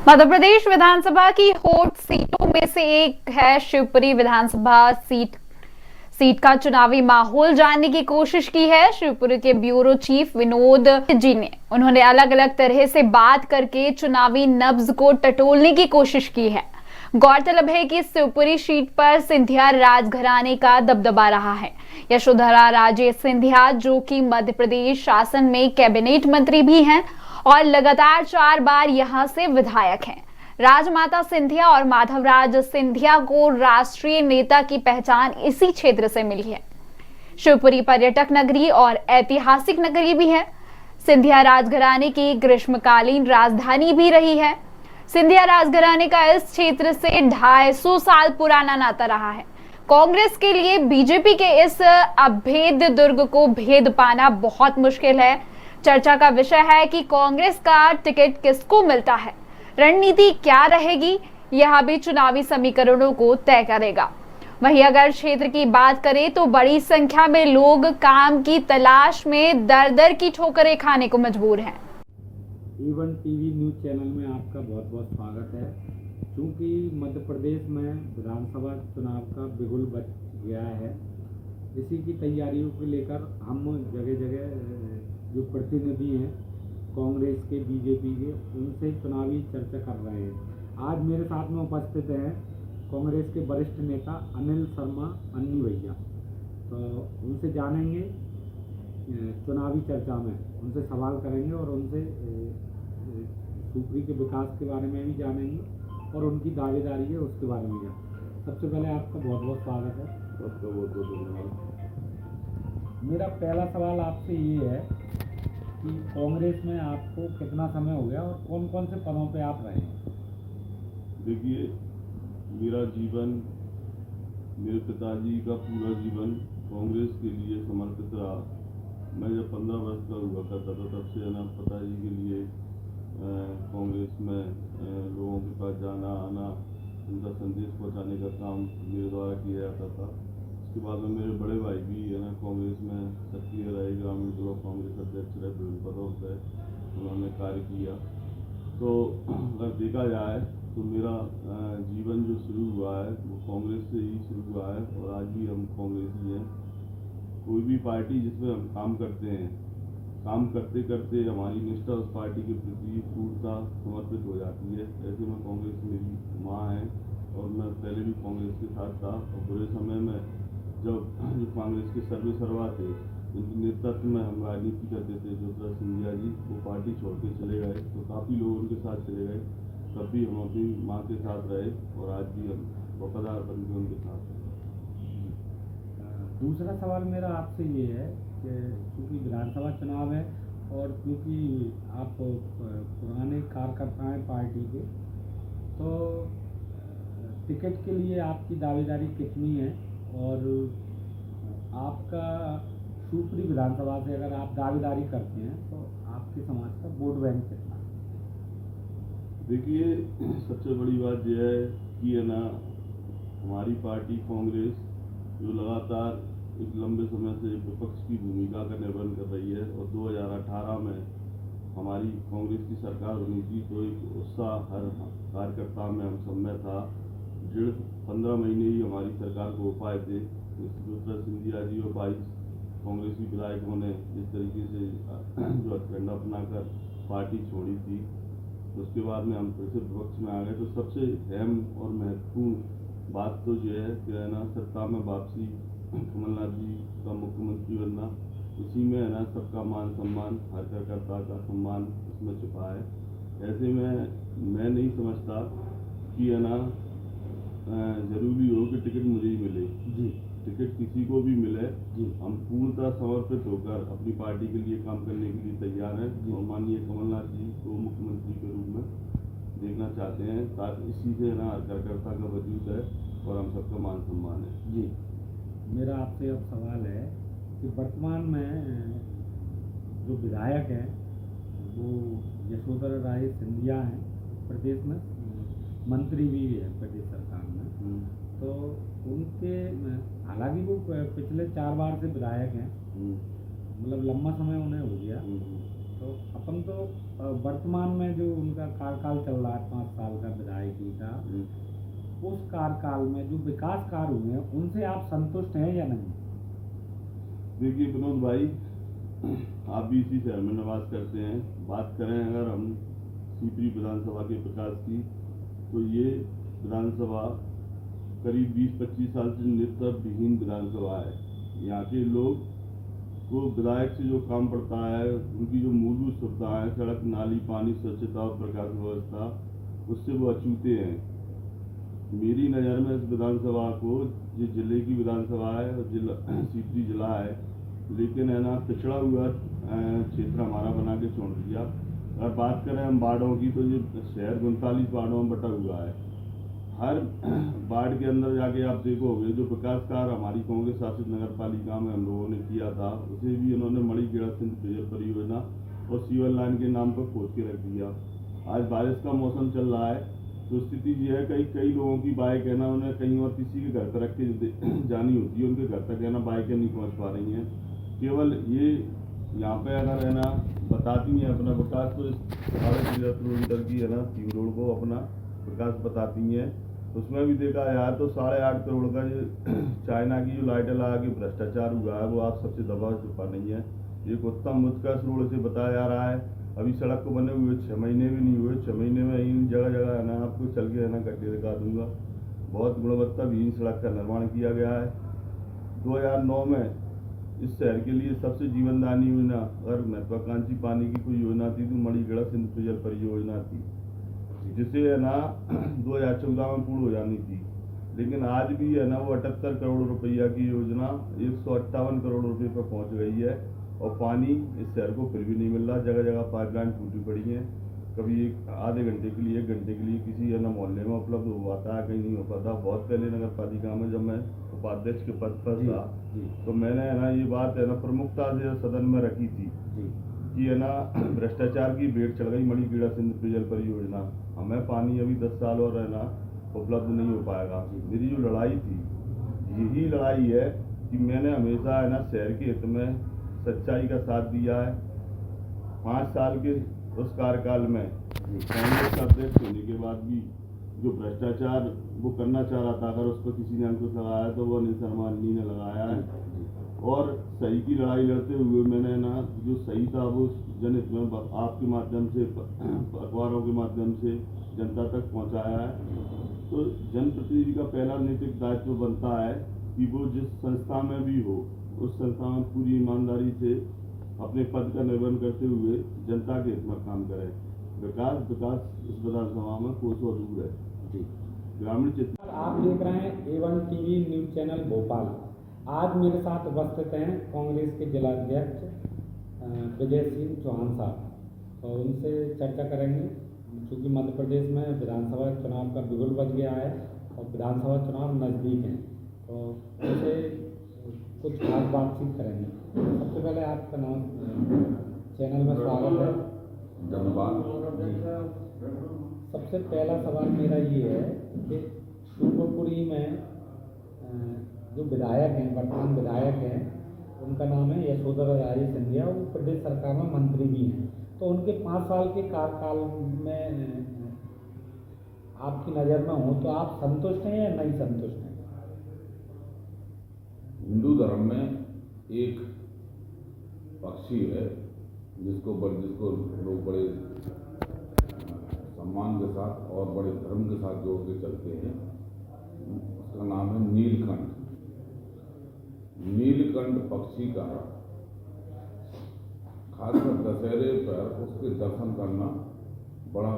मध्य प्रदेश विधानसभा की हॉट सीटों में से एक है शिवपुरी विधानसभा सीट का चुनावी माहौल जानने की कोशिश की है शिवपुरी के ब्यूरो चीफ विनोद जी ने। उन्होंने अलग अलग तरह से बात करके चुनावी नब्ज को टटोलने की कोशिश की है। गौरतलब है कि शिवपुरी सीट पर सिंधिया राजघराने का दबदबा रहा है। यशोधरा राजे सिंधिया, जो कि मध्य प्रदेश शासन में कैबिनेट मंत्री भी हैं और लगातार 4 बार यहां से विधायक हैं। राजमाता सिंधिया और माधवराज सिंधिया को राष्ट्रीय नेता की पहचान इसी क्षेत्र से मिली है। शिवपुरी पर्यटक नगरी और ऐतिहासिक नगरी भी है। सिंधिया राजघराने की ग्रीष्मकालीन राजधानी भी रही है। सिंधिया राजघराने का इस क्षेत्र से 250 साल पुराना नाता रहा है। कांग्रेस के लिए बीजेपी के इस अभेद दुर्ग को भेद पाना बहुत मुश्किल है। चर्चा का विषय है कि कांग्रेस का टिकट किसको मिलता है, रणनीति क्या रहेगी, यह भी चुनावी समीकरणों को तय करेगा। वहीं अगर क्षेत्र की बात करें तो बड़ी संख्या में लोग काम की तलाश में दर दर की ठोकरें खाने को मजबूर हैं। E1 टीवी न्यूज चैनल में आपका बहुत बहुत स्वागत है। क्योंकि मध्य प्रदेश में विधानसभा चुनाव का बिगुल बच गया है, इसी की तैयारियों को लेकर हम जगह जगह जो प्रतिनिधि हैं कांग्रेस के, बीजेपी के, उनसे चुनावी चर्चा कर रहे हैं। आज मेरे साथ में उपस्थित हैं कांग्रेस के वरिष्ठ नेता अनिल शर्मा अन्नी भैया। तो उनसे जानेंगे चुनावी चर्चा में, उनसे सवाल करेंगे और उनसे शिवपुरी के विकास के बारे में भी जानेंगे और उनकी दावेदारी है उसके बारे में जानेंगे। सबसे पहले आपका बहुत बहुत स्वागत है। आपका बहुत बहुत धन्यवाद। मेरा पहला सवाल आपसे ये है कि कांग्रेस में आपको कितना समय हो गया और कौन कौन से पदों पे आप रहे हैं? देखिए, मेरा जीवन, मेरे पिताजी का पूरा जीवन कांग्रेस के लिए समर्पित रहा। मैं जब 15 वर्ष का हुआ करता था तब से ना पिताजी के लिए कांग्रेस में लोगों के पास जाना आना, उनका संदेश पहुंचाने का काम मेरे द्वारा किया जाता था। उसके बाद में मेरे बड़े भाई भी है ना कांग्रेस में सक्रिय रहे, ग्रामीण ब्लॉक कांग्रेस अध्यक्ष रहे, विभिन्न पदों पर उन्होंने कार्य किया। तो अगर देखा जाए तो मेरा जीवन जो शुरू हुआ है वो कांग्रेस से ही शुरू हुआ है और आज भी हम कांग्रेस ही हैं। कोई भी पार्टी जिसमें हम काम करते हैं, काम करते करते हमारी निष्ठा उस पार्टी के प्रति पूर्णता समर्पित हो जाती है। ऐसे में कांग्रेस मेरी माँ है और मैं पहले भी कांग्रेस के साथ था और बुरे समय में जब जो कांग्रेस के सर्वे सर्वा थे, उनके नेतृत्व में हम राजनीति करते थे, ज्योतिरादित्य सिंधिया जी वो पार्टी छोड़ के चले गए तो काफ़ी लोग उनके साथ चले गए, तब भी हम अपनी माँ के साथ रहे और आज भी हम वफादार बन के उनके साथ हैं। दूसरा सवाल मेरा आपसे ये है कि क्योंकि विधानसभा चुनाव है और क्योंकि आप पुराने कार्यकर्ता हैं पार्टी के, तो टिकट के लिए आपकी दावेदारी कितनी है और आपका शिवपुरी विधानसभा से अगर आप दावेदारी करते हैं तो आपके समाज का वोट बैंक कितना है? देखिए, सबसे बड़ी बात यह है कि है ना हमारी पार्टी कांग्रेस जो लगातार एक लंबे समय से विपक्ष की भूमिका का निर्वहन कर रही है और 2018 में हमारी कांग्रेस की सरकार बनी थी तो एक उत्साह हर कार्यकर्ता में हम सब में था। 15 महीने ही हमारी सरकार को हो पाए थे। ज्योतिरादित्य सिंधिया जी और 22 कांग्रेसी विधायकों ने जिस तरीके से जो हथकंडा अपनाकर पार्टी छोड़ी थी, उसके बाद में हम फिर से विपक्ष में आ गए। तो सबसे अहम और महत्वपूर्ण बात तो ये है कि है ना सत्ता में वापसी, कमलनाथ जी का मुख्यमंत्री बनना, उसी में है ना सबका मान सम्मान, हर कार्यकर्ता का सम्मान उसमें छुपा है। ऐसे में मैं नहीं समझता कि है ना जरूरी हो कि टिकट मुझे ही मिले जी। टिकट किसी को भी मिले जी। हम पूर्णतः समर्पित होकर अपनी पार्टी के लिए काम करने के लिए तैयार हैं और माननीय कमलनाथ जी को मुख्यमंत्री के रूप में देखना चाहते हैं, ताकि इसी से ना हर कार्यकर्ता का वजूद है और हम सबका मान सम्मान है। जी, मेरा आपसे अब सवाल है कि वर्तमान में जो विधायक हैं वो यशोधरा राजे सिंधिया हैं, प्रदेश में मंत्री भी है प्रदेश सरकार में। तो उनके हालांकि वो पिछले 4 बार से विधायक हैं, मतलब लंबा समय उन्हें हो गया, तो अपन तो वर्तमान में जो उनका कार्यकाल चल रहा है 5 साल का विधायकी का, उस कार्यकाल में जो विकास कार्य हुए हैं उनसे आप संतुष्ट हैं या नहीं? देखिए विनोद भाई, आप भी इसी शहर में निवास करते हैं। बात करें अगर हम सीपरी विधानसभा के विकास की, तो ये विधानसभा करीब 20-25 साल से नेतृत्व विहीन विधानसभा है। यहाँ के लोग को विधायक से जो काम पड़ता है, उनकी जो मूलभूत सुविधाएं, सड़क, नाली, पानी, स्वच्छता और प्रकाश व्यवस्था, उससे वो अछूते हैं। मेरी नज़र में इस विधानसभा को, ये जिले की विधानसभा है और जिला सीपरी जिला है, लेकिन है ना पिछड़ा हुआ क्षेत्र हमारा बना के छोड़ दिया। अगर बात करें हम वार्डों की, तो ये शहर 39 वार्डों में बटा हुआ है। हर वार्ड के अंदर जाके आप देखोगे जो विकास कार्य हमारी कांग्रेस शासित नगर पालिका में हम लोगों ने किया था, उसे भी उन्होंने मणिखेड़ा सिंध पेयजल परियोजना और सीवर लाइन के नाम पर खोद के रख दिया। आज बारिश का मौसम चल रहा है, तो स्थिति ये है कई लोगों की बाइक है ना, उन्हें कहीं और किसी के घर पर रख के जानी होती है, उनके घर तक है ना बाइकें नहीं पहुँच पा रही हैं। केवल ये यहाँ पे अगर है ना बताती हैं अपना विकास, तो इस 13 किलोमीटर की है ना सीवर रोड को अपना विकास बताती हैं। उसमें भी देखा यार तो 8.5 करोड़ का जो चाइना की जो लाइटें लगा के भ्रष्टाचार हुआ है, वो आप सबसे दबा छुपा नहीं है। एक उत्तम उत्कर्ष रोड से बताया जा रहा है। अभी सड़क को बने हुए 6 महीने भी नहीं हुए। 6 महीने में इन जगह जगह है ना आपको चल के है ना गड्ढे दिखा दूंगा। बहुत गुणवत्ता विहीन सड़क का निर्माण किया गया है। 2009 में इस शहर के लिए सबसे जीवनदायी योजना, अगर महत्वाकांक्षी पानी की कोई योजना थी तो मणिखेड़ा सिंध पेयजल परियोजना थी, जिसे है ना 2014 में पूर्ण हो जानी थी। लेकिन आज भी है ना वो 78 करोड़ रुपया की योजना 158 करोड़ रुपये पर पहुंच गई है, और पानी इस शहर को फिर भी नहीं मिल रहा। जगह जगह पाइपलाइन टूटी पड़ी हैं। कभी एक आधे घंटे के लिए, 1 घंटे के लिए किसी है ना मोहल्ले में उपलब्ध हो पाता है, कहीं नहीं हो पाता। बहुत पहले नगर पालिका में जब मैं उपाध्यक्ष के पद पर था, तो मैंने है ना ये बात है ना प्रमुखता से सदन में रखी थी कि है ना भ्रष्टाचार की भेंट चढ़ गई मणिखेड़ा सिंध पेयजल परियोजना। हमें पानी अभी 10 साल और है ना उपलब्ध नहीं हो पाएगा। मेरी जो लड़ाई थी, यही लड़ाई है कि मैंने हमेशा है ना शहर के हित में सच्चाई का साथ दिया है। 5 साल के उस कार्यकाल में कांग्रेस का अध्यक्ष होने के बाद भी जो भ्रष्टाचार वो करना चाह रहा था, अगर उस पर किसी ने अंकुश लगाया तो वो अनिल शर्मा जी ने लगाया है। और सही की लड़ाई लड़ते हुए मैंने ना जो सही था वो जनहित में आपके माध्यम से, अखबारों के माध्यम से जनता तक पहुंचाया है। तो जनप्रतिनिधि का पहला नैतिक दायित्व बनता है कि वो जिस संस्था में भी हो, उस संस्था में पूरी ईमानदारी से अपने पद का निर्वहन करते हुए जनता के हित में काम करे। विकास इस विधानसभा में कोसों दूर है। ग्रामीण क्षेत्र आप देख रहे हैं A1 TV news channel Bhopal. आज मेरे साथ उपस्थित हैं कांग्रेस के जिलाध्यक्ष विजय सिंह चौहान साहब, तो उनसे चर्चा करेंगे। क्योंकि मध्य प्रदेश में विधानसभा चुनाव का बिगुल बज गया है और विधानसभा चुनाव नज़दीक हैं, तो उनसे कुछ खास बातचीत करेंगे। सबसे पहले आपका नाम, चैनल में स्वागत है। धन्यवाद। सबसे पहला सवाल मेरा ये है कि शिवपुरी में जो विधायक हैं, वर्तमान विधायक हैं, उनका नाम है यशोधरा राजे सिंधिया, वो प्रदेश सरकार में मंत्री भी हैं। तो उनके 5 साल के कार्यकाल में आपकी नज़र में हो तो आप संतुष्ट हैं या नहीं संतुष्ट हैं? हिंदू धर्म में एक पक्षी है जिसको लोग बड़े सम्मान के साथ और बड़े धर्म के साथ जोड़ के चलते हैं। उसका नाम है नीलकंठ। नीलकंठ पक्षी का खासकर दशहरे पर उसके दर्शन करना बड़ा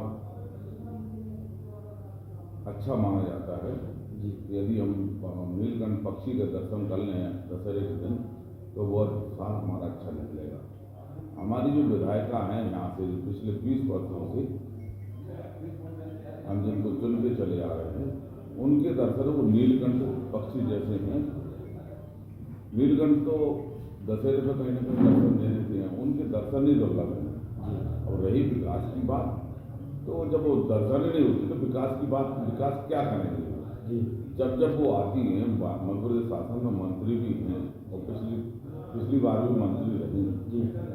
अच्छा माना जाता है। यदि हम नीलकंठ पक्षी का दर्शन कर लें दशहरे के दिन, तो बहुत उत्साह हमारा अच्छा निकलेगा। हमारी जो विधायिका हैं यहाँ से पिछले 20 वर्षों से हम जिनको चुन के चले आ रहे हैं, उनके दर्शन वो नीलकंठ पक्षी जैसे हैं। नीलकंठ तो दशहरे पर कहीं ना कहीं दर्शन दे देते हैं, उनके दर्शन ही दुर्लभ हैं। और रही विकास की बात, तो जब वो दर्शन ही नहीं होती तो विकास क्या करेंगे? जब वो आती हैं, मध्य प्रदेश शासन में मंत्री भी हैं और पिछली पिछली बार भी मंत्री रही हैं।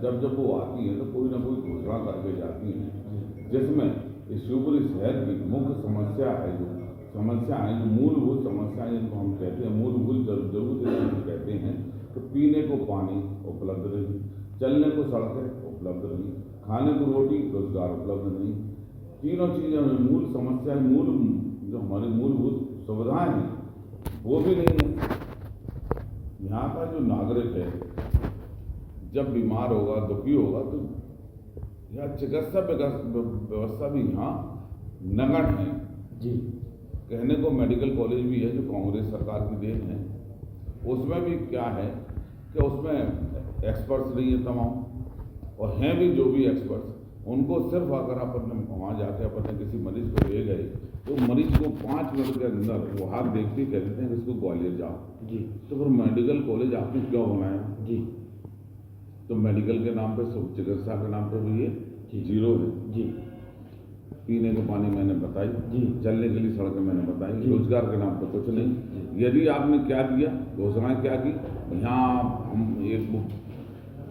जब जब वो आती हैं तो कोई ना कोई घोषणा करके जाती हैं, जिसमें इस शिवपुरी शहर की मुख्य समस्या है, जो मूलभूत समस्याएं जिनको हम कहते हैं, मूलभूत जरूरतें जिनको कहते हैं, तो पीने को पानी उपलब्ध नहीं, चलने को सड़कें उपलब्ध नहीं, खाने को रोटी, रोजगार उपलब्ध नहीं। तीनों चीज़ें मूल समस्याएं, जो हमारी मूलभूत सुविधाएं हैं वो भी नहीं है। यहाँ का जो नागरिक है जब बीमार होगा, दुखी होगा, तो यहाँ चिकित्सा व्यवस्था भी यहाँ नगण्य है जी। कहने को मेडिकल कॉलेज भी है जो कांग्रेस सरकार की देन है, उसमें भी क्या है कि उसमें एक्सपर्ट्स नहीं है तमाम, और हैं भी जो भी एक्सपर्ट्स, उनको सिर्फ अगर आप अपने वहाँ जाके अपने किसी मरीज को ले गए तो मरीज को 5 मिनट के अंदर वो हाथ देखते ही कह देते हैं कि इसको ग्वालियर जाओ जी। तो फिर मेडिकल कॉलेज आपने क्यों बनाया जी? तो मेडिकल के नाम पे, चिकित्सा के नाम पे भी ये जीरो है जी। पीने को पानी मैंने बताई जी, चलने के लिए सड़कें मैंने बताई, रोजगार के नाम पे कुछ नहीं। यदि आपने क्या दिया, घोषणाएं क्या की, यहाँ हम एक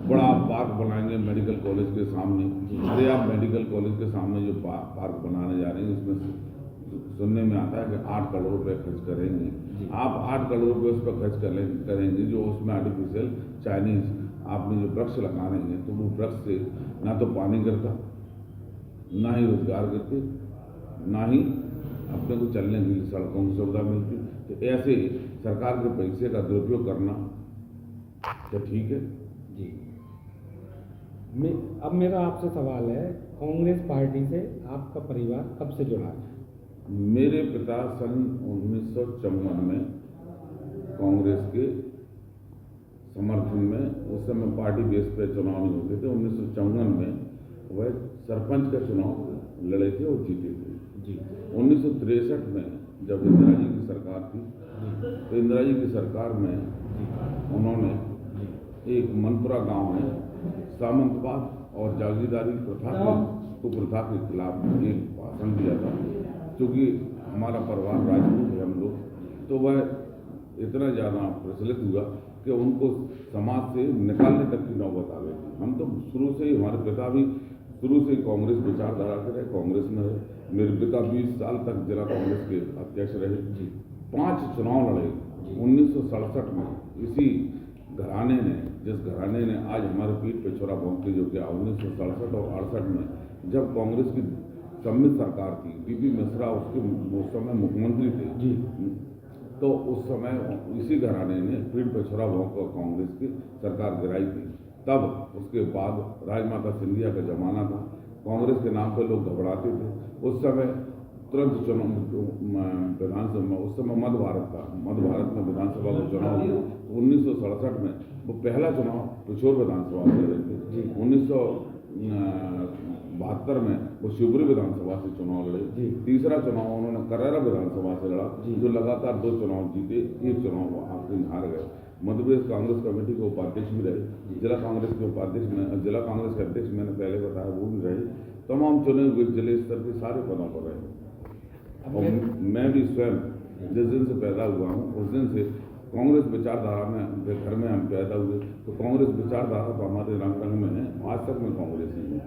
बड़ा पार्क बनाएंगे मेडिकल कॉलेज के सामने। अरे आप मेडिकल कॉलेज के सामने जो पार्क बनाने जा रहे हैं, उसमें सुनने में आता है कि 8 करोड़ रुपए खर्च करेंगे। आप 8 करोड़ रुपए उस पर खर्च करेंगे जो उसमें आर्टिफिशियल चाइनीज आपने जो वृक्ष लगा रहे हैं, तो वो वृक्ष से ना तो पानी गिरता, ना ही रोजगार गिरते, ना ही अपने को चलने के लिए सड़कों की सुविधा मिलती। तो ऐसे सरकार के पैसे का दुरुपयोग करना तो ठीक है जी। अब मेरा आपसे सवाल है, कांग्रेस पार्टी से आपका परिवार कब से जुड़ा है? मेरे पिता सन 1954 में कांग्रेस के समर्थन में, उस समय पार्टी बेस पे चुनाव नहीं होते थे, 1954 में वह सरपंच का चुनाव लड़े थे और जीते थे जी। 1963 में जब इंदिरा जी की सरकार थी, तो इंदिरा जी की सरकार में उन्होंने एक मनपुरा गांव में सामंतवाद और जागीरदारी प्रथा के खिलाफ एक भाषण दिया था। क्योंकि हमारा परिवार राजपूत है हम लोग, तो वह इतना ज़्यादा प्रचलित हुआ कि उनको समाज से निकालने तक की नौबत आ गई थी। हम तो शुरू से ही, हमारे पिता भी शुरू से ही कांग्रेस विचारधारा के रहे, कांग्रेस में रहे। मेरे पिता 20 साल तक जिला कांग्रेस के अध्यक्ष रहे जी। 5 चुनाव लड़े 1967 में। इसी घराने ने, जिस घराने ने आज हमारे पीठ पे छुरा भोंकते जो किया 1967 और 68 में, जब कांग्रेस की सम्मिलित सरकार थी, टीपी मिश्रा उस समय मुख्यमंत्री थे जी, तो उस समय इसी घराने ने पीठ पे छुरा भोंक कर कांग्रेस की सरकार गिराई थी। तब उसके बाद राजमाता सिंधिया का जमाना था, कांग्रेस के नाम पे लोग घबराते थे। उस समय तुरंत चुनाव विधानसभा, उस समय मध्य भारत में विधानसभा का चुनाव हुआ। 1967 में वो पहला चुनाव पिछोर विधानसभा से लड़े थे। 1972 में वो शिवपुरी विधानसभा से चुनाव लड़े। तीसरा चुनाव उन्होंने करैरा विधानसभा से लड़ा, जो लगातार 2 चुनाव जीते, एक चुनाव आखिरी हार गए। मध्य प्रदेश कांग्रेस कमेटी के उपाध्यक्ष भी रहे, जिला कांग्रेस के उपाध्यक्ष में, जिला कांग्रेस के अध्यक्ष मैंने पहले बताया वो भी रहे। तमाम चुने हुए जिले स्तर के सारे पदों पर रहे। और मैं भी स्वयं जिस दिन से पैदा हुआ हूँ, उस दिन से कांग्रेस विचारधारा में, घर में हम पैदा हुए, तो कांग्रेस विचारधारा तो हमारे रंग रंग में है। आज तक मैं कांग्रेस ही हूँ।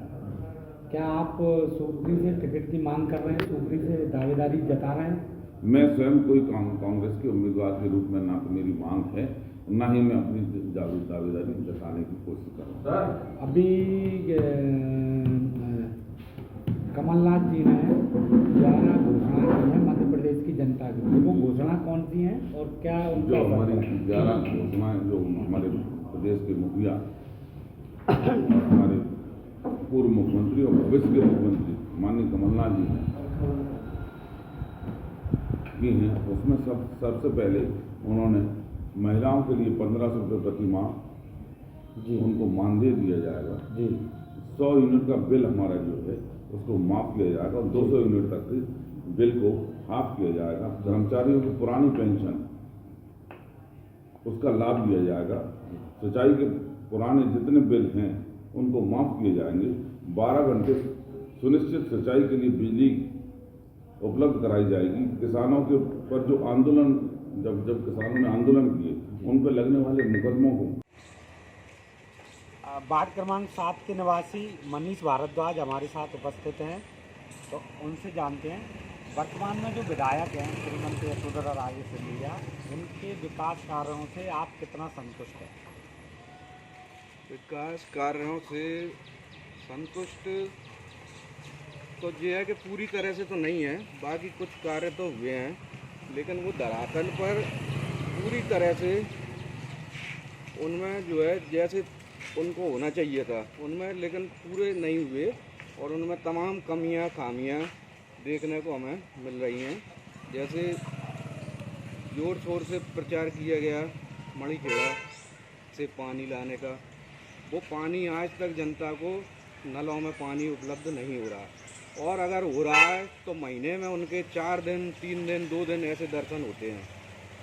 क्या आप सुखरी से टिकट की मांग कर रहे हैं, सुखरी से दावेदारी जता रहे हैं? मैं स्वयं कोई कांग्रेस के उम्मीदवार के रूप में ना तो मेरी मांग है, ना ही मैं अपनी दावेदारी जताने की कोशिश कर रहा हूँ। अभी कमलनाथ जी ने 11 घोषणा की है मध्य प्रदेश की जनता के लिए, वो घोषणा कौन सी हैं और क्या जो हमारी 11 घोषणाएं, जो हमारे प्रदेश के मुखिया और हमारे पूर्व मुख्यमंत्री और भविष्य के मुख्यमंत्री माननीय कमलनाथ जी ने की हैं, उसमें सबसे पहले उन्होंने महिलाओं के लिए 1500 रुपये प्रति माह जी उनको मानदेय दिया जाएगा जी। 100 यूनिट का बिल हमारा जो है उसको माफ़ किया जाएगा और 200 यूनिट तक बिल को हाफ किया जाएगा। कर्मचारियों की पुरानी पेंशन उसका लाभ दिया जाएगा। सिंचाई के पुराने जितने बिल हैं उनको माफ़ किए जाएंगे। 12 घंटे सुनिश्चित सिंचाई के लिए बिजली उपलब्ध कराई जाएगी। किसानों के पर जो आंदोलन, जब किसानों ने आंदोलन किए, उन पर लगने वाले मुकदमों को वार्ड क्रमांक 7 के निवासी मनीष भारद्वाज हमारे साथ उपस्थित हैं, तो उनसे जानते हैं वर्तमान में जो विधायक हैं श्रीमती यशोधरा राजे सिंधिया, उनके विकास कार्यों से आप कितना संतुष्ट हैं? विकास कार्यों से संतुष्ट तो ये है कि पूरी तरह से तो नहीं है, बाकी कुछ कार्य तो हुए हैं, लेकिन वो धरातल पर पूरी तरह से उनमें जो है जैसे उनको होना चाहिए था उनमें, लेकिन पूरे नहीं हुए और उनमें तमाम कमियां खामियां देखने को हमें मिल रही हैं। जैसे ज़ोर शोर से प्रचार किया गया मणिखेड़ा से पानी लाने का, वो पानी आज तक जनता को नलों में पानी उपलब्ध नहीं हो रहा, और अगर हो रहा है तो महीने में उनके 4 दिन 3 दिन 2 दिन ऐसे दर्शन होते हैं।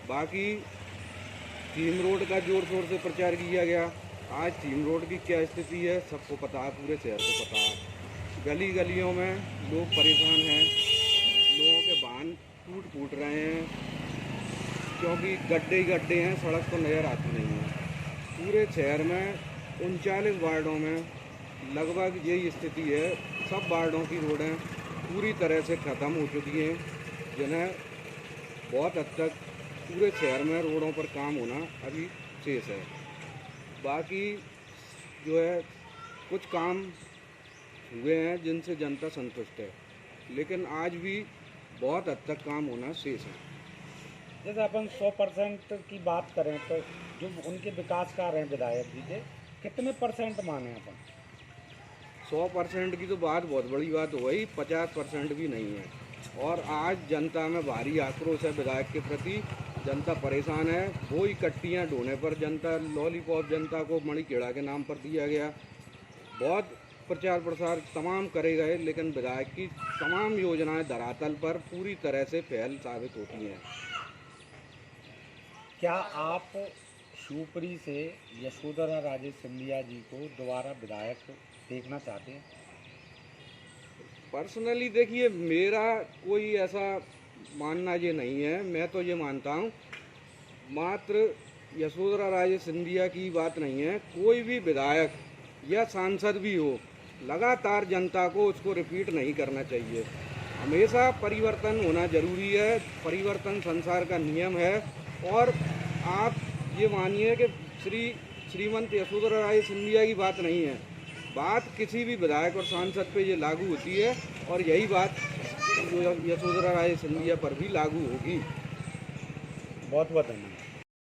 बाकी सीम रोड का जोर शोर से प्रचार किया गया, आज सीम रोड की क्या स्थिति है सबको पता है, पूरे शहर को पता है। गली गलियों में लोग परेशान हैं, लोगों के वाहन टूट रहे हैं क्योंकि गड्ढे ही गड्ढे हैं, सड़क तो नज़र आती नहीं है। पूरे शहर में 39 वार्डों में लगभग यही स्थिति है। सब वार्डों की रोडें पूरी तरह से ख़त्म हो चुकी हैं, जिन्हें बहुत हद तक पूरे शहर में रोडों पर काम होना अभी शेष है। बाकी जो है कुछ काम हुए हैं जिनसे जनता संतुष्ट है, लेकिन आज भी बहुत हद तक काम होना शेष है। जैसे अपन 100% की बात करें तो जो उनके विकास कार्य हैं विधायक जी के, कितने % माने अपन? 100% की तो बात बहुत बड़ी बात हो गई, 50% भी नहीं है। और आज जनता में भारी आक्रोश है विधायक के प्रति, जनता परेशान है। वो ही कट्टियाँ ढोने पर जनता, लॉलीपॉप जनता को मणिखेड़ा के नाम पर दिया गया, बहुत प्रचार प्रसार तमाम करे गए, लेकिन विधायक की तमाम योजनाएं धरातल पर पूरी तरह से फेल साबित होती हैं। क्या आप शिवपुरी से यशोधरा राजे सिंधिया जी को दोबारा विधायक देखना चाहते हैं? पर्सनली देखिए, मेरा कोई ऐसा मानना ये नहीं है। मैं तो ये मानता हूँ मात्र यशोधरा राजे सिंधिया की बात नहीं है, कोई भी विधायक या सांसद भी हो, लगातार जनता को उसको रिपीट नहीं करना चाहिए। हमेशा परिवर्तन होना जरूरी है, परिवर्तन संसार का नियम है। और आप ये मानिए कि श्रीमंत यशोधरा राजे सिंधिया की बात नहीं है, बात किसी भी विधायक और सांसद पे ये लागू होती है, और यही बात यशोधरा राजे सिंधिया पर भी लागू होगी। बहुत बहुत धन्यवाद।